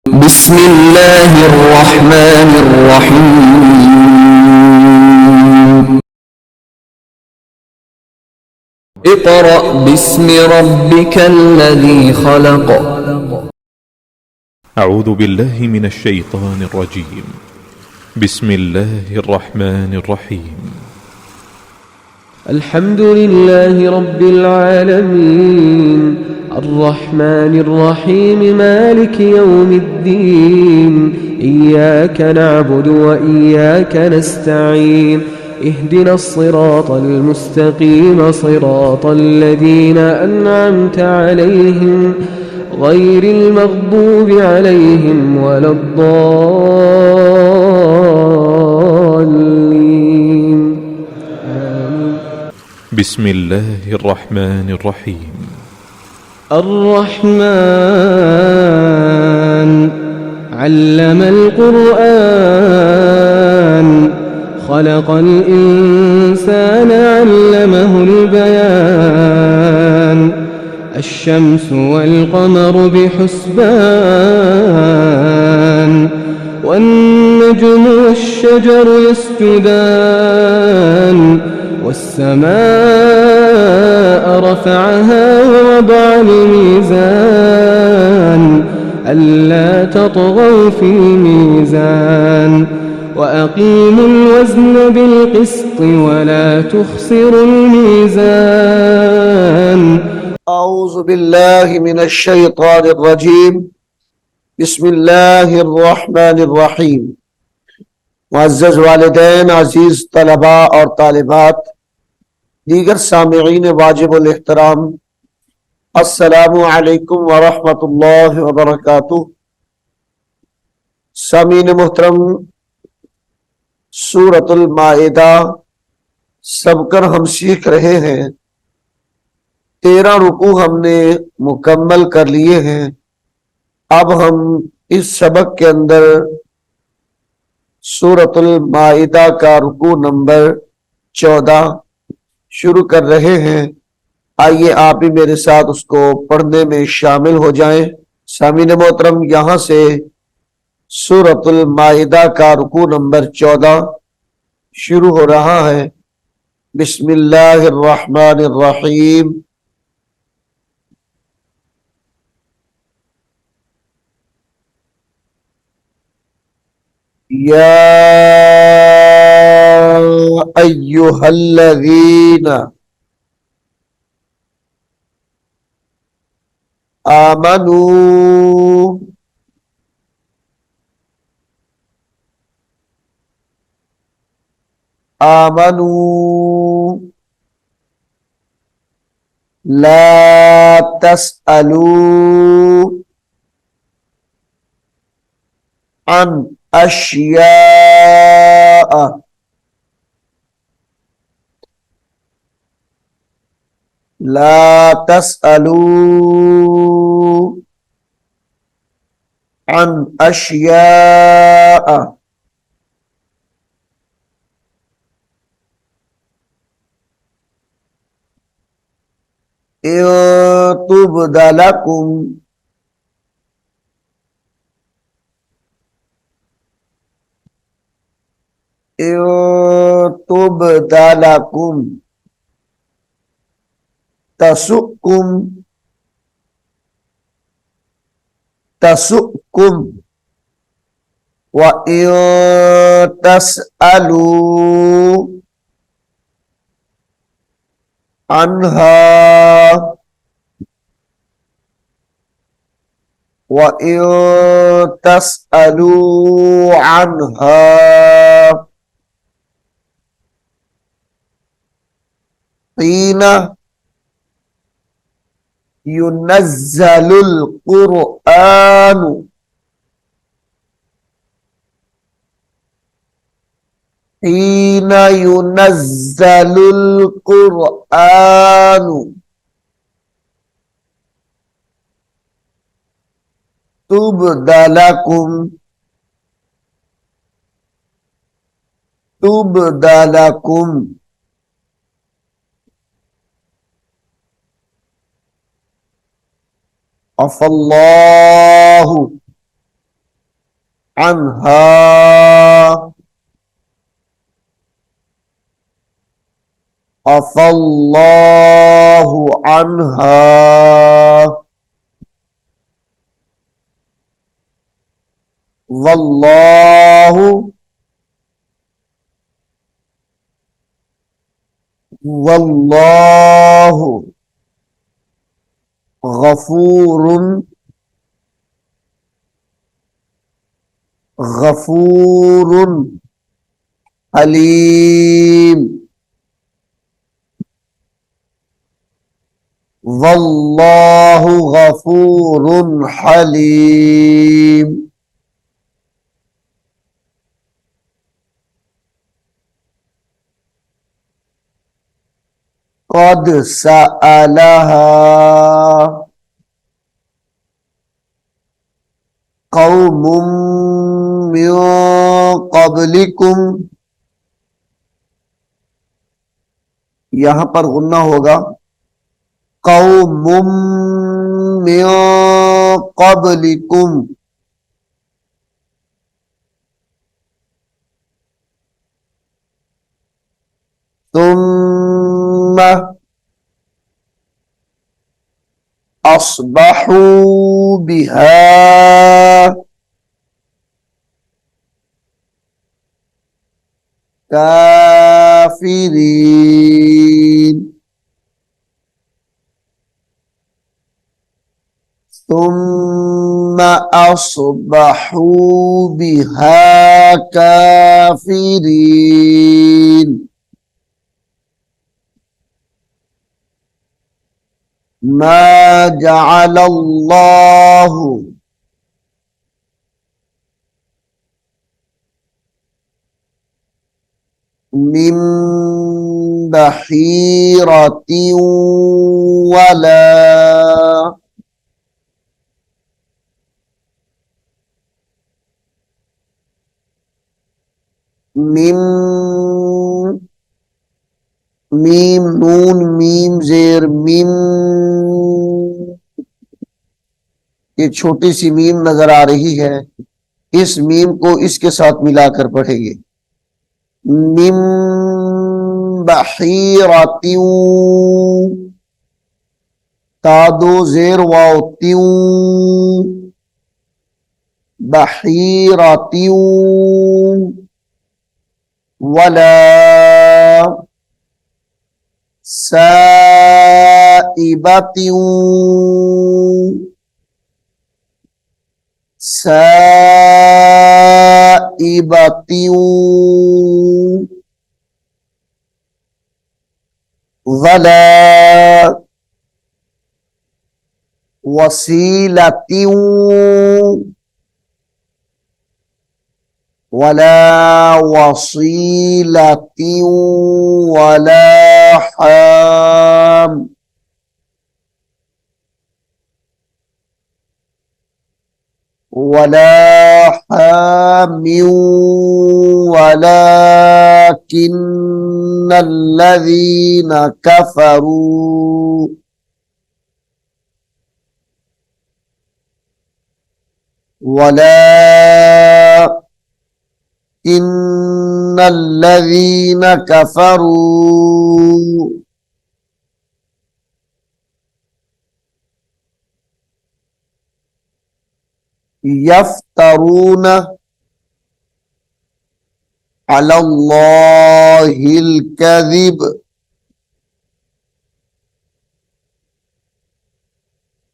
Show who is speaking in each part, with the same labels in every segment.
Speaker 1: بسم الله الرحمن الرحيم. اقرأ باسم ربك الذي خلق.
Speaker 2: أعوذ بالله من الشيطان الرجيم. بسم الله الرحمن الرحيم.
Speaker 3: الحمد لله رب العالمين الرحمن الرحيم مالك يوم الدين إياك نعبد وإياك نستعين اهدنا الصراط المستقيم صراط الذين أنعمت عليهم غير المغضوب عليهم ولا الضالين.
Speaker 2: بسم الله الرحمن الرحيم.
Speaker 3: الرحمن علم القرآن خلق الإنسان علمه البيان الشمس والقمر بحسبان والنجم والشجر يسجدان والسماء رفعها ووضع الميزان ألا تطغوا في الميزان وأقيموا الوزن بالقسط ولا تخسروا الميزان.
Speaker 4: أعوذ بالله من الشيطان الرجيم. بسم الله الرحمن الرحیم. معزز والدین، عزیز طلباء اور طالبات، دیگر سامعین واجب الاحترام، السلام علیکم ورحمۃ اللہ وبرکاتہ۔ سامعین محترم، سورۃ المائدہ سب کر ہم سیکھ رہے ہیں۔ 13 رکوع ہم نے مکمل کر لیے ہیں۔ اب ہم اس سبق کے اندر سورۃ المائدہ کا رکوع نمبر 14 شروع کر رہے ہیں۔ آئیے آپ بھی میرے ساتھ اس کو پڑھنے میں شامل ہو جائیں۔ سامعین محترم، یہاں سے سورۃ المائدہ کا رکوع نمبر 14 شروع ہو رہا ہے۔ بسم اللہ الرحمن الرحیم۔ یا ایہا الذین آمنوا لا تسألوا عن أشياء لا تسألوا عن أشياء إن تبد لكم تسؤكم وإن تسألوا عنها حين ينزل القرآن تبد لكم عفا اللہ अन्हा अफ़ल्लाहु अन्हा वल्लाहु वल्लाहु गफूरुन गफूरुन हलीम वल्लाहु गफूरुन हलीम। क़द सअलहा क़ौमुम मिन क़ब्लिकुम, यहां पर गुन्ना होगा क़ौमुम मिन क़ब्लिकुम, तुम्मा अस्बहू बिहा काफिरीन, तुम्मा अस्बहू बिहा काफिरीन। मा जअलल्लाहु मिन बहीरतिन वला मिन मीम नून मीम जेर मीम, ये छोटी सी मीम नजर आ रही है, इस मीम को इसके साथ मिलाकर पढ़ेंगे। मिम बहीरतिन, तादो जेर वाव त्यूं, बहीरतिन वला साइबतिन साइबतिन वला वसीलतिन वला वसीलतिन वला हाम वला हामिन वलाकिन्नल्लज़ीना कफ़रू वलाकिन्नल्लज़ीना कफ़रू यफ्तरून अलल्लाहिल कज़िब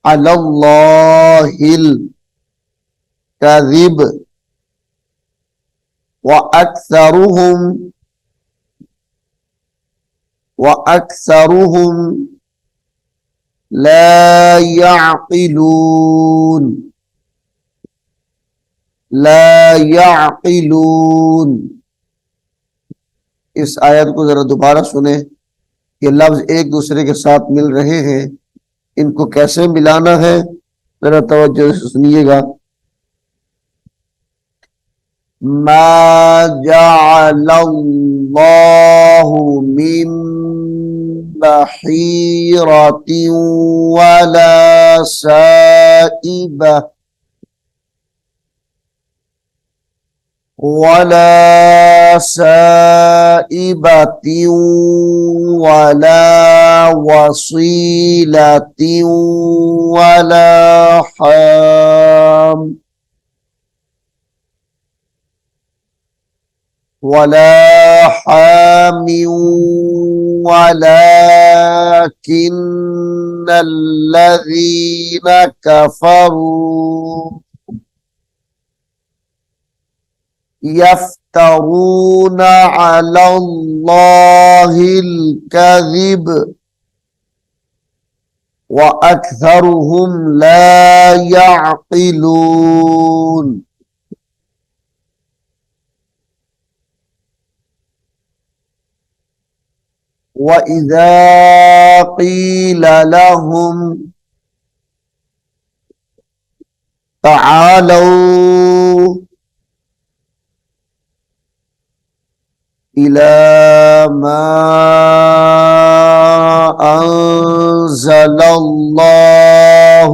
Speaker 4: अलल्लाहिल कज़िब व अक्सरुहुम ला यअक़िलून ला यअक़िलून। इस आयत को जरा दोबारा सुने, ये लफ्ज एक दूसरे के साथ मिल रहे हैं, इनको कैसे मिलाना है जरा तवज्जो से सुनिएगा। मा जअलल्लाहु मिन बहीरतिन वला साइबा ولا سائبة ولا وصيلة ولا حام ولكن الذين كفروا يفترون على الله الكذب وأكثرهم لا يعقلون. وإذا قيل لهم تعالوا إلى ما أنزل الله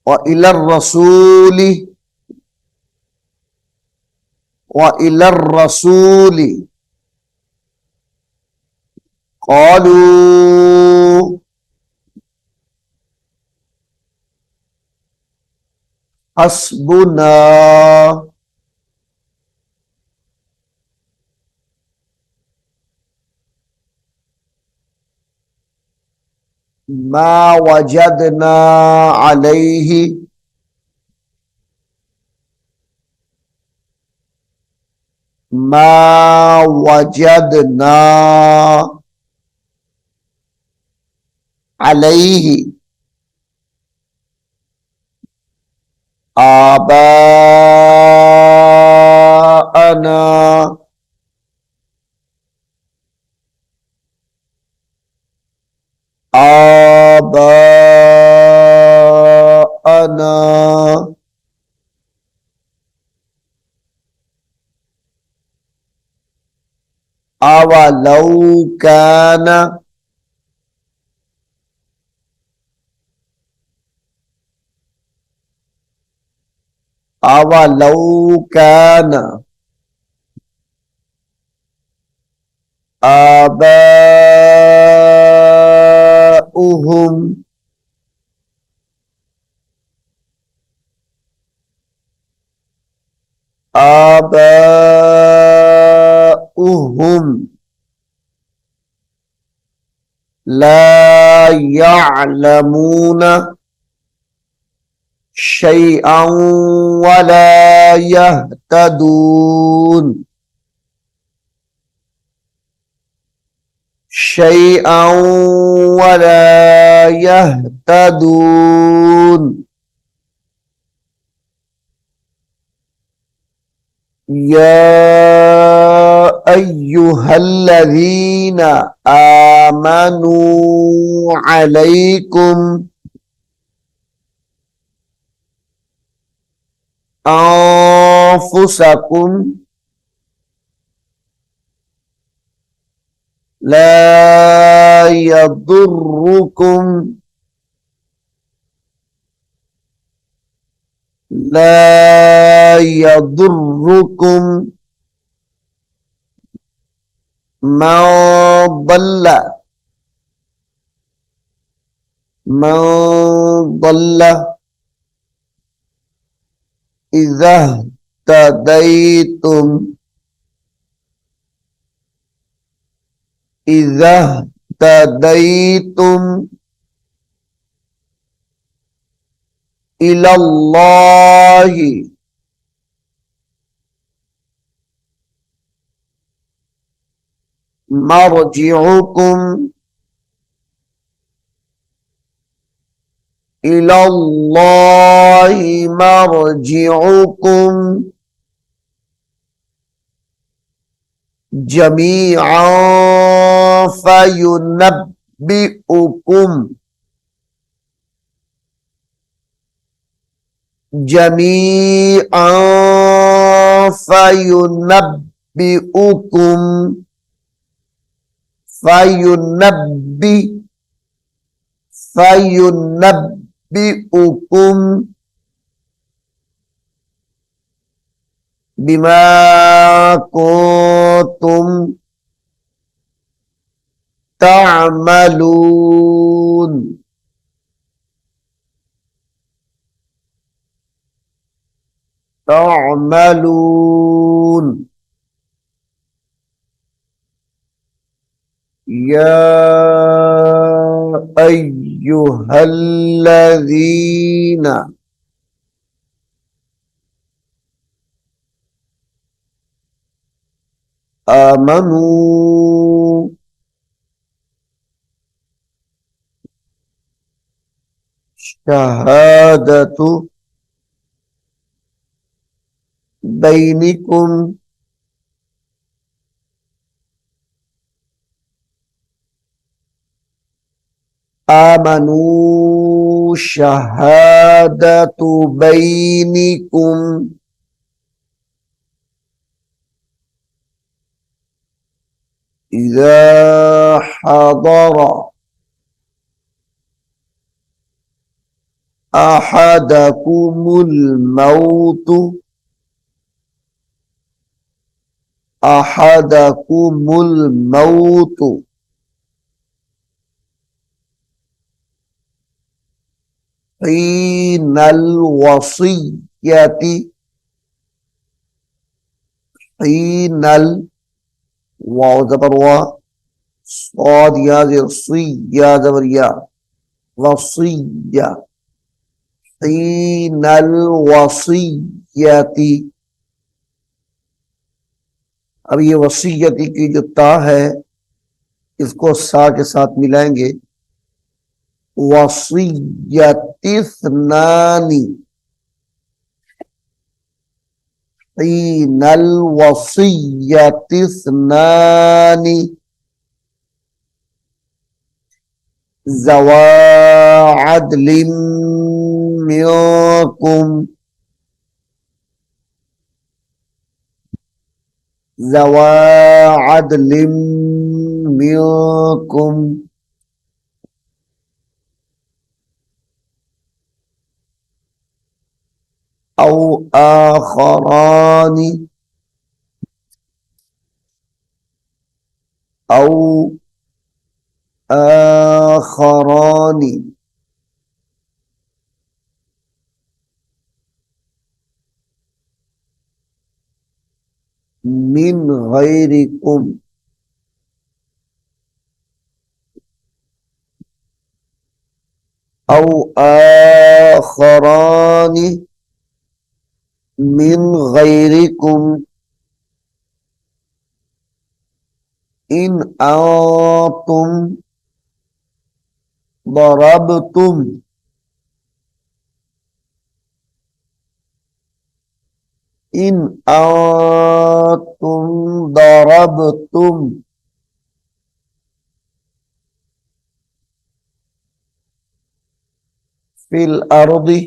Speaker 4: وإلى الرسول قالوا حسبنا ما وجدنا عليه آباءنا أولو كان آباؤهم لا يعلمون شيئا ولا يهتدون يا أيها الذين آمنوا عليكم أنفسكم لا يضركم من ضل إذا اهتديتم إلى الله مرجعكم جميعا فينبئكم बिमा कुंतुम तामलून। तामलून। या अय्युहल्लज़ीना आमनू शहादतु बैनिकुम आमनू शहादतु बैनिकुम इज़ा हदरा अहदकुमुल मौतु अहदकुमुल मौतु हीनल वसियति हीनल वाव जबर वा स्वाद या ज़िया जबर या वसिया हीनल वसियति। अब ये वसीयती की जो ता है इसको सा के साथ मिलाएंगे। वसीयतिस्नानी हीनल वसीयतिस्नानी ज़वा अदलिम मिनकुम ज़वा अदलिम मिनकुम औ आखरानी औ आखरानी मिन गैरिकुम औ आखरानी मिन गैरिकुम इन आतुम दरबतुम इन आतुम दरबतुम फिल अर्दी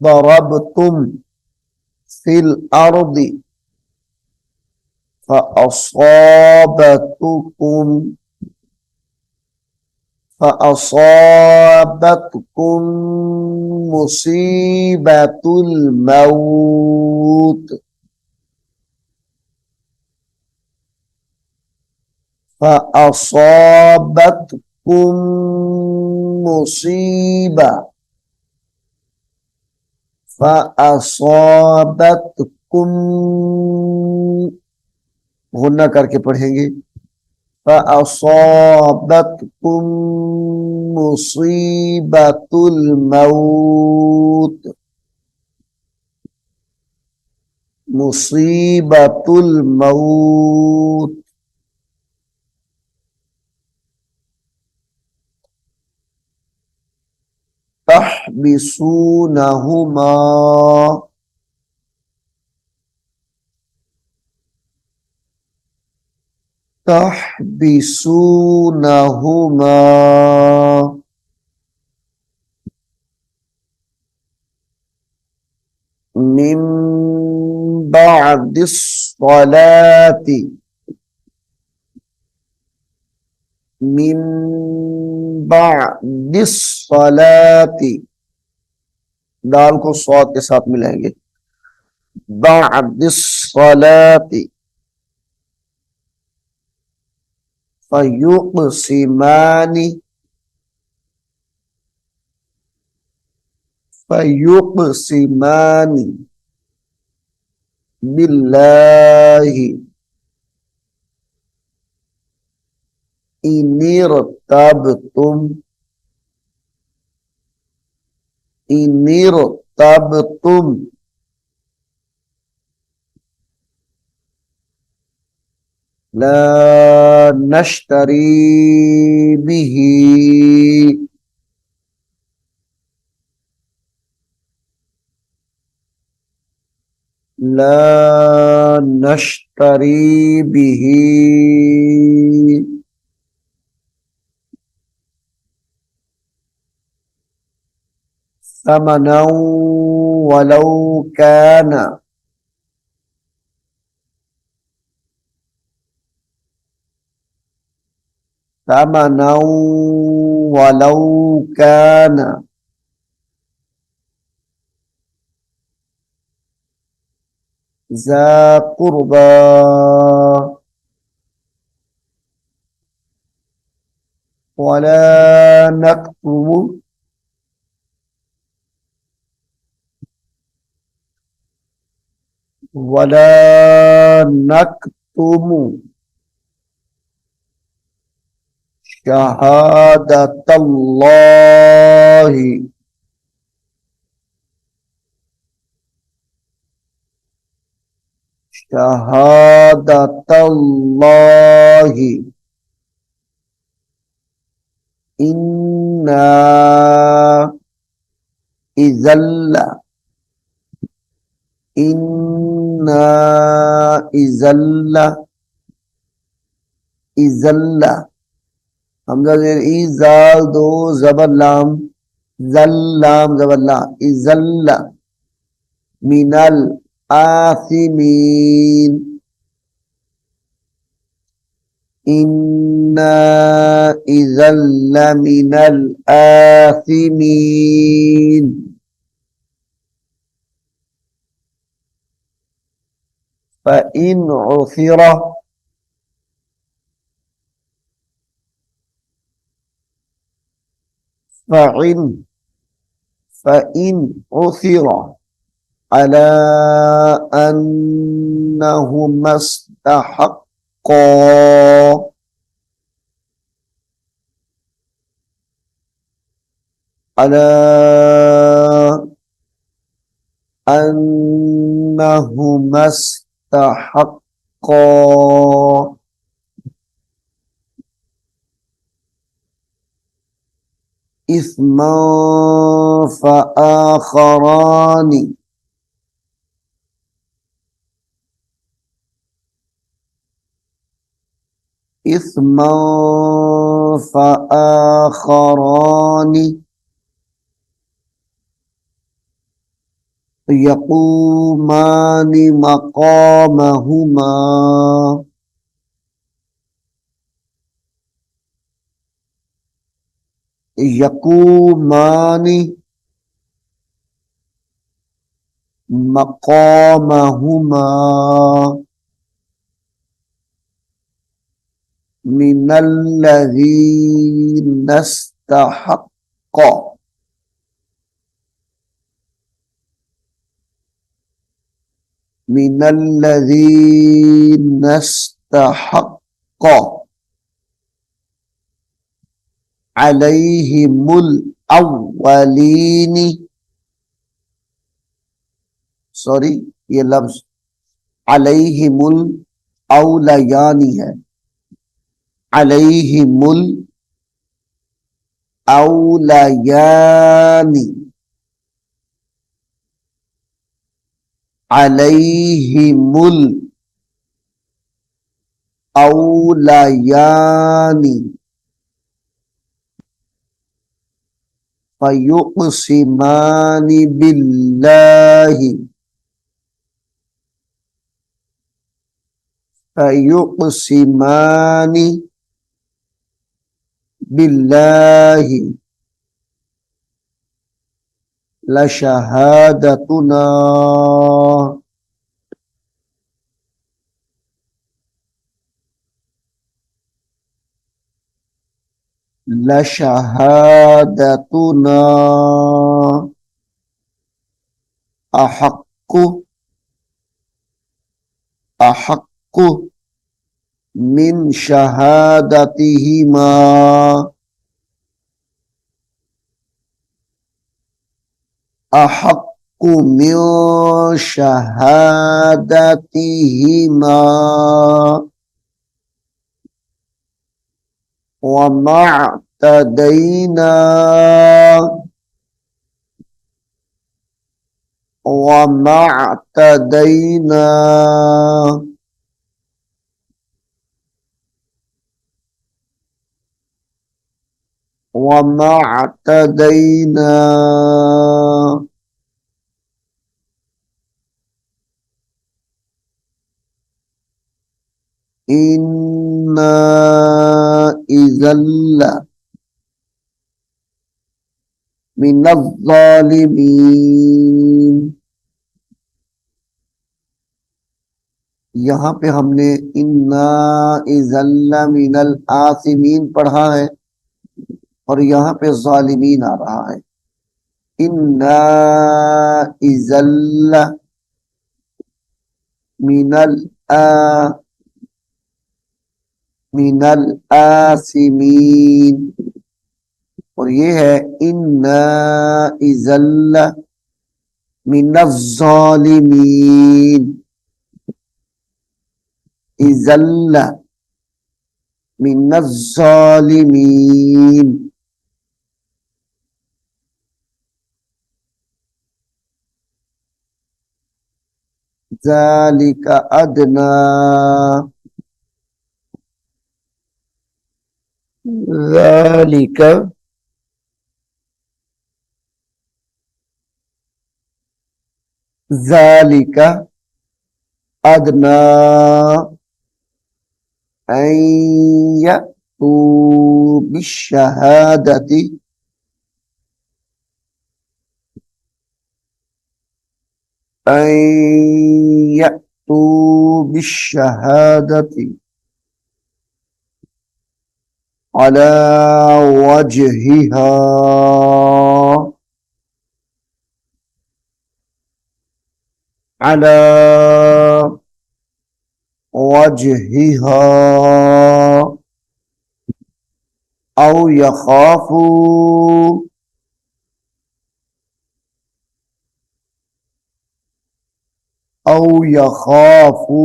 Speaker 4: दरबतुम फिल अर्दी फ़असाबतकुम फ़असाबतकुम मुसीबतुल मौत फ़असाबतकुम मुसीबा फ़असाबतकुम गुन्ना करके पढ़ेंगे। फ़असाबतकुम मुसीबतुल मौत मुसीबतुल मौत तहबिसूनहुमा तहबिसूनहुमा मिन बादिस्सलाती मिन बादिस्सलाती दाल को स्वाद के साथ मिलाएंगे। बअदिस सलाति फयुक़सिमानी फयुक़सिमानी बिल्लाहि इनिरतबतुम ला नश्तरी बिही ला नश्तरी बिही समनौ वलौ कान समनौ वलौ कान ज़ा क़ुरबा वला नक्तुमु वला नक्तुमु शहादतल्लाहि शहादतल्लाहि इन्ना इज़ल्ला इन्ना इज़ल्ला इज़ल्ला हमजा ज़ेर ई ज़ाल दो ज़बर लाम ज़ल्लाम ज़बर ला इज़ल्ला मिनल आसिमीन इन्ना इज़ल्ला मिनल आसिमीन फ़इन उसिरा फ़इन फ़इन उसिरा अला अन्नहुमा इस्तहक़्क़ा अला अन्नहुमा इस्तहक़्क़ा इस्मा फ़आख़रानी इस्मा फ़आख़रानी यक़ूमानी मक़ामहुमा यक़ूमानी मक़ामहुमा मिनल्लज़ीना इस्तहक़्क़ा मिनल्लज़ीना इस्तहक़्क़ा अलैहिमुल अव्वलीनी सॉरी ये लफ्ज अलैहिमुल औलयानी है अलैहिमुल औलयानी अलैहिमुल औलयानी फयुक़सिमानी बिल्लाहि फयुक़सिमानी बिल्लाहि लशहादतुना लशहादतुना अहक्कु अहक्कु मिन शहादतिहिमा अहक्कु मिन शहादतिहिमा वमअतदैना वमअतदैना वमअतदैना इन्ना इज़ल मिनज़्ज़ालिमीन। यहाँ पे हमने इन्ना इज़ल मिनल आसिमीन पढ़ा है और यहाँ पे ज़ालिमीन आ रहा है। इन्ना इज़ल मिनल आसिमीन और ये है इन्ना इज़ल मिनज़्ज़ालिमीन। इज़ल मिनज़्ज़ालिमीन। ज़ालिका अदना ज़ालिका ज़ालिका अदना अन यअतू बिश्शहादति अन यअतू बिश्शहादति अला वजहिहा अला वजहिहा औ यखाफू औ यखाफू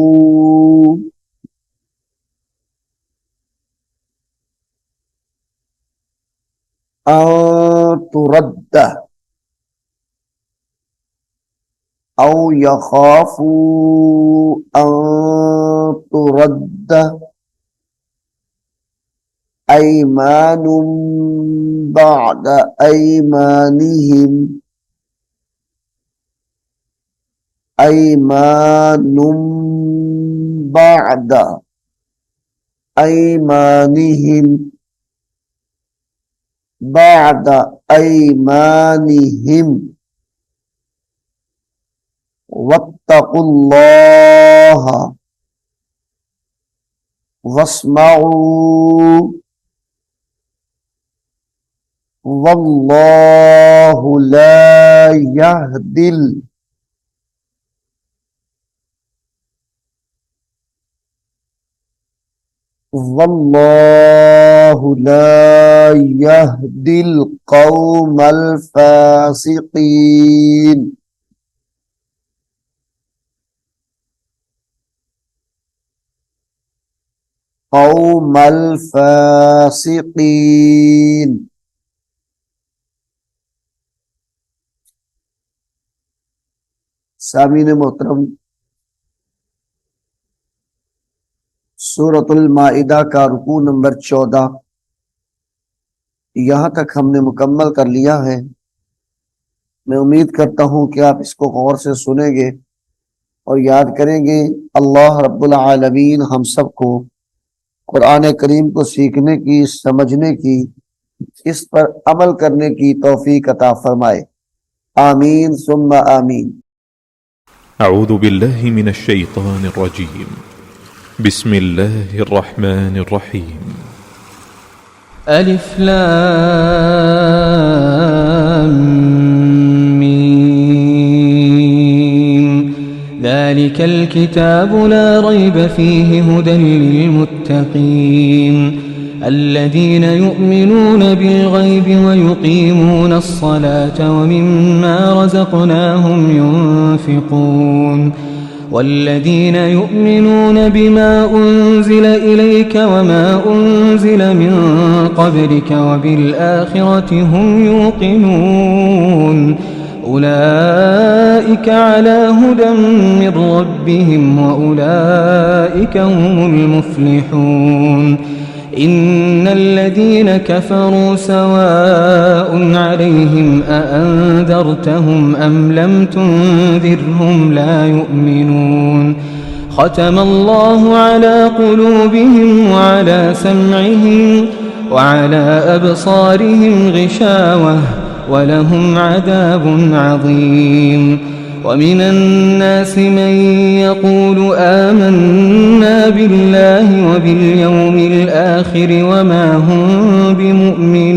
Speaker 4: तुरद्द औ यखाफू तुरद्द ऐमानुम बअद ऐमानिहिम ऐमानुम बअद ऐमानिहिम बअद ऐमानिहिम वत्तकुल्लाह वस्मऊ वल्लाहु ला यहदिल वल्लाहु ला यहदिल कौमल फासिकीन। कौमल फासिकीन। सामीन मोहतरम, सूरतुल माइदा का रुकू नंबर 14 यहाँ तक हमने मुकम्मल कर लिया है। मैं उम्मीद करता हूँ कि आप इसको गौर से सुनेंगे और याद करेंगे। अल्लाह रब्बुल आलमीन हम सबको कुरान करीम को सीखने की, समझने की, इस पर अमल करने की तौफीक अता फरमाए। आमीन सुम्मा आमीन।
Speaker 2: अऊज़ु बिल्लाहि मिनश शैतानिर रजीम। बिस्मिल्लाहिर रहमानिर रहीम।
Speaker 3: ألف لام ميم. ذلك الكتاب لا ريب فيه هدى للمتقين الذين يؤمنون بالغيب ويقيمون الصلاة ومما رزقناهم ينفقون والذين يؤمنون بما أنزل إليك وما أنزل من قبلك وبالآخرة هم يوقنون أولئك على هدى من ربهم وأولئك هم المفلحون إن الذين كفروا سواء عليهم أأنذرتهم أم لم تنذرهم لا يؤمنون ختم الله على قلوبهم وعلى سمعهم وعلى أبصارهم غشاوة ولهم عذاب عظيم ومن الناس من يقول آمنا بالله وباليوم الآخر وما هم بمؤمنين